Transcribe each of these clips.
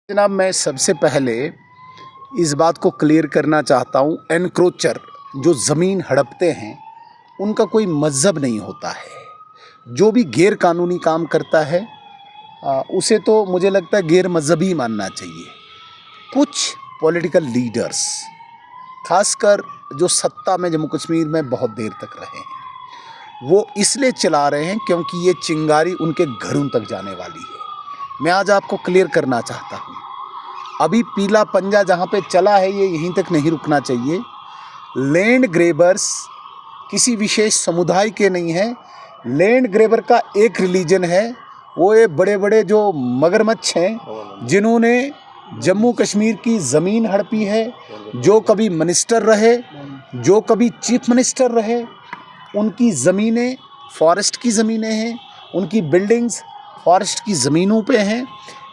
जनाब, मैं सबसे पहले इस बात को क्लियर करना चाहता हूँ, एनक्रोचर जो ज़मीन हड़पते हैं उनका कोई मज़हब नहीं होता है। जो भी गैर कानूनी काम करता है उसे तो मुझे लगता है गैर मज़हबी मानना चाहिए। कुछ पॉलिटिकल लीडर्स, खासकर जो सत्ता में जम्मू कश्मीर में बहुत देर तक रहे हैं, वो इसलिए चला रहे हैं क्योंकि ये चिंगारी उनके घरों तक जाने वाली है। मैं आज आपको क्लियर करना चाहता हूँ, अभी पीला पंजा जहाँ पे चला है ये यहीं तक नहीं रुकना चाहिए। लैंड ग्रेबर्स किसी विशेष समुदाय के नहीं हैं। लैंड ग्रेबर का एक रिलीजन है, वो ये बड़े बड़े जो मगरमच्छ हैं जिन्होंने जम्मू कश्मीर की ज़मीन हड़पी है। जो कभी मिनिस्टर रहे, जो कभी चीफ मिनिस्टर रहे, उनकी ज़मीनें फॉरेस्ट की ज़मीनें हैं, उनकी बिल्डिंग्स फॉरेस्ट की ज़मीनों पे हैं।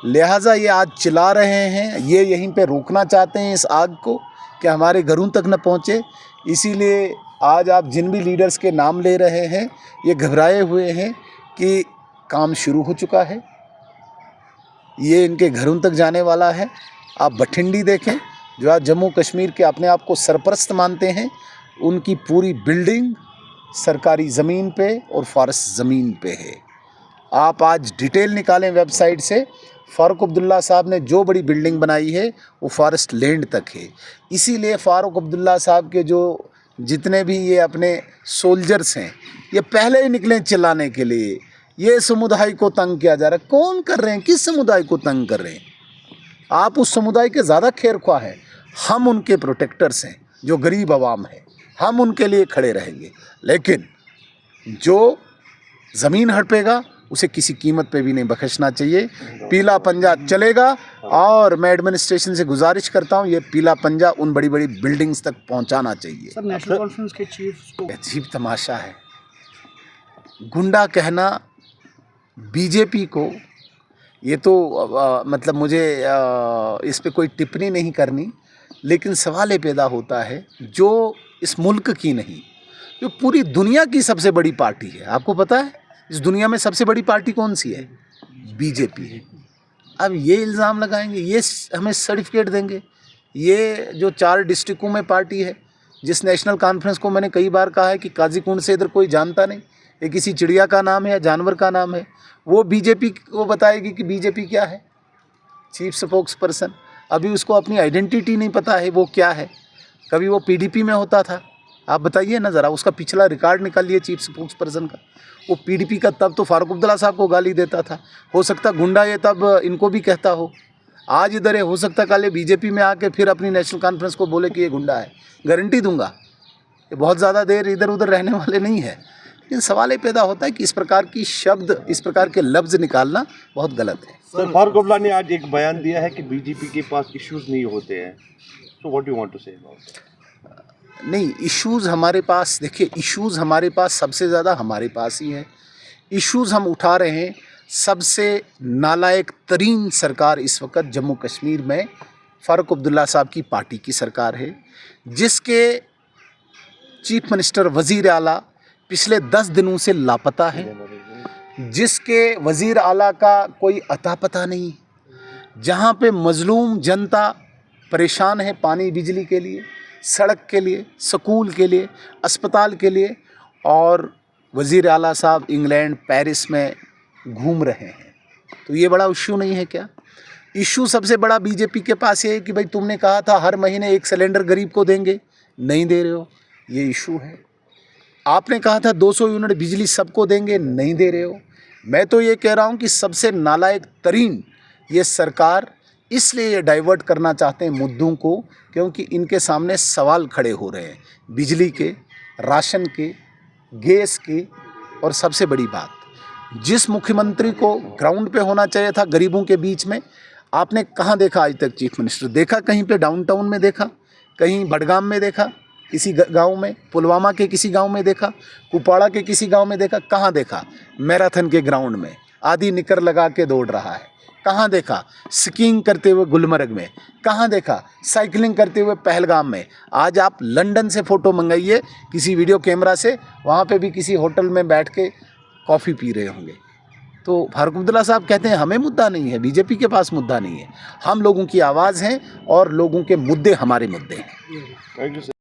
लिहाजा ये आज चिल्ला रहे हैं, ये यहीं पे रोकना चाहते हैं इस आग को कि हमारे घरों तक न पहुँचे। इसीलिए आज आप जिन भी लीडर्स के नाम ले रहे हैं ये घबराए हुए हैं कि काम शुरू हो चुका है, ये इनके घरों तक जाने वाला है। आप बठिंडी देखें, जो आज जम्मू कश्मीर के अपने आप को सरपरस्त मानते हैं, उनकी पूरी बिल्डिंग सरकारी ज़मीन पे और फॉरेस्ट ज़मीन पे है। आप आज डिटेल निकालें वेबसाइट से, फ़ारूक अब्दुल्ला साहब ने जो बड़ी बिल्डिंग बनाई है वो फॉरेस्ट लैंड तक है। इसीलिए फ़ारूक अब्दुल्ला साहब के जो जितने भी ये अपने सोल्जर्स हैं, ये पहले ही निकले चिल्लाने के लिए, ये समुदाय को तंग किया जा रहा है। कौन कर रहे हैं, किस समुदाय को तंग कर रहे हैं? आप उस समुदाय के ज़्यादा खैरख्वाह हैं, हम उनके प्रोटेक्टर्स हैं। जो गरीब आवाम है हम उनके लिए खड़े रहेंगे, लेकिन जो ज़मीन हड़पेगा उसे किसी कीमत पे भी नहीं बख्शना चाहिए। पीला पंजा चलेगा और मैं एडमिनिस्ट्रेशन से गुजारिश करता हूँ ये पीला पंजा उन बड़ी बड़ी बिल्डिंग्स तक पहुँचाना चाहिए। सर, नेशनल कॉन्फ्रेंस के चीफ को अजीब तमाशा है, गुंडा कहना बीजेपी को, ये तो मतलब मुझे इस पे कोई टिप्पणी नहीं करनी, लेकिन सवाल ये पैदा होता है जो इस मुल्क की नहीं, जो पूरी दुनिया की सबसे बड़ी पार्टी है। आपको पता है इस दुनिया में सबसे बड़ी पार्टी कौन सी है? बीजेपी है। अब ये इल्ज़ाम लगाएंगे, ये हमें सर्टिफिकेट देंगे, ये जो 4 डिस्ट्रिक्टों में पार्टी है, जिस नेशनल कॉन्फ्रेंस को मैंने कई बार कहा है कि काजीकुंड से इधर कोई जानता नहीं, ये किसी चिड़िया का नाम है या जानवर का नाम है, वो बीजेपी को बताएगी कि बीजेपी क्या है। चीफ स्पोक्स पर्सन, अभी उसको अपनी आइडेंटिटी नहीं पता है वो क्या है। कभी वो पीडीपी में होता था, आप बताइए ना ज़रा, उसका पिछला रिकॉर्ड निकालिए चीफ स्पोक्स पर्सन का। वो पीडीपी का तब तो फ़ारूक अब्दुल्ला साहब को गाली देता था, हो सकता गुंडा ये तब इनको भी कहता हो। आज इधर है, हो सकता कल ये बीजेपी में आके फिर अपनी नेशनल कॉन्फ्रेंस को बोले कि ये गुंडा है। गारंटी दूंगा ये बहुत ज़्यादा देर इधर उधर रहने वाले नहीं है। लेकिन सवाल ये पैदा होता है कि इस प्रकार की शब्द, इस प्रकार के लफ्ज़ निकालना बहुत गलत है। सर, फारूक अब्दुल्ला ने आज एक बयान दिया है कि बीजेपी के पास इश्यूज नहीं होते हैं, तो व्हाट यू वांट टू से? नहीं, इश्यूज़ हमारे पास, देखिए इश्यूज़ हमारे पास सबसे ज़्यादा हमारे पास ही है। इश्यूज़ हम उठा रहे हैं। सबसे नालायक तरीन सरकार इस वक्त जम्मू कश्मीर में फ़ारूक अब्दुल्ला साहब की पार्टी की सरकार है, जिसके चीफ मिनिस्टर वज़ीर आला पिछले 10 दिनों से लापता है, जिसके वज़ीर आला का कोई अता पता नहीं, जहाँ पे मज़लूम जनता परेशान है पानी बिजली के लिए, सड़क के लिए, स्कूल के लिए, अस्पताल के लिए, और वज़ीर आला साहब इंग्लैंड पेरिस में घूम रहे हैं। तो ये बड़ा इशू नहीं है क्या? इशू सबसे बड़ा बीजेपी के पास ये है कि भाई तुमने कहा था हर महीने 1 सिलेंडर गरीब को देंगे, नहीं दे रहे हो, ये इशू है। आपने कहा था 200 यूनिट बिजली सबको देंगे, नहीं दे रहे हो। मैं तो ये कह रहा हूँ कि सबसे नालायक तरीन ये सरकार इसलिए ये डाइवर्ट करना चाहते हैं मुद्दों को, क्योंकि इनके सामने सवाल खड़े हो रहे हैं बिजली के, राशन के, गैस के, और सबसे बड़ी बात, जिस मुख्यमंत्री को ग्राउंड पे होना चाहिए था गरीबों के बीच में, आपने कहाँ देखा आज तक चीफ मिनिस्टर? देखा कहीं पे डाउनटाउन में देखा, कहीं बडगाम में देखा, किसी गांव में, पुलवामा के किसी गांव में देखा, कुपवाड़ा के किसी गांव में देखा? कहाँ देखा? मैराथन के ग्राउंड में आधी निकर लगा के दौड़ रहा है, कहाँ देखा? स्कीइंग करते हुए गुलमर्ग में कहाँ देखा? साइकिलिंग करते हुए पहलगाम में। आज आप लंदन से फ़ोटो मंगाइए किसी वीडियो कैमरा से, वहाँ पे भी किसी होटल में बैठ के कॉफ़ी पी रहे होंगे। तो फारूक अब्दुल्ला साहब कहते हैं हमें मुद्दा नहीं है, बीजेपी के पास मुद्दा नहीं है, हम लोगों की आवाज़ हैं और लोगों के मुद्दे हमारे मुद्दे हैं। Thank you sir.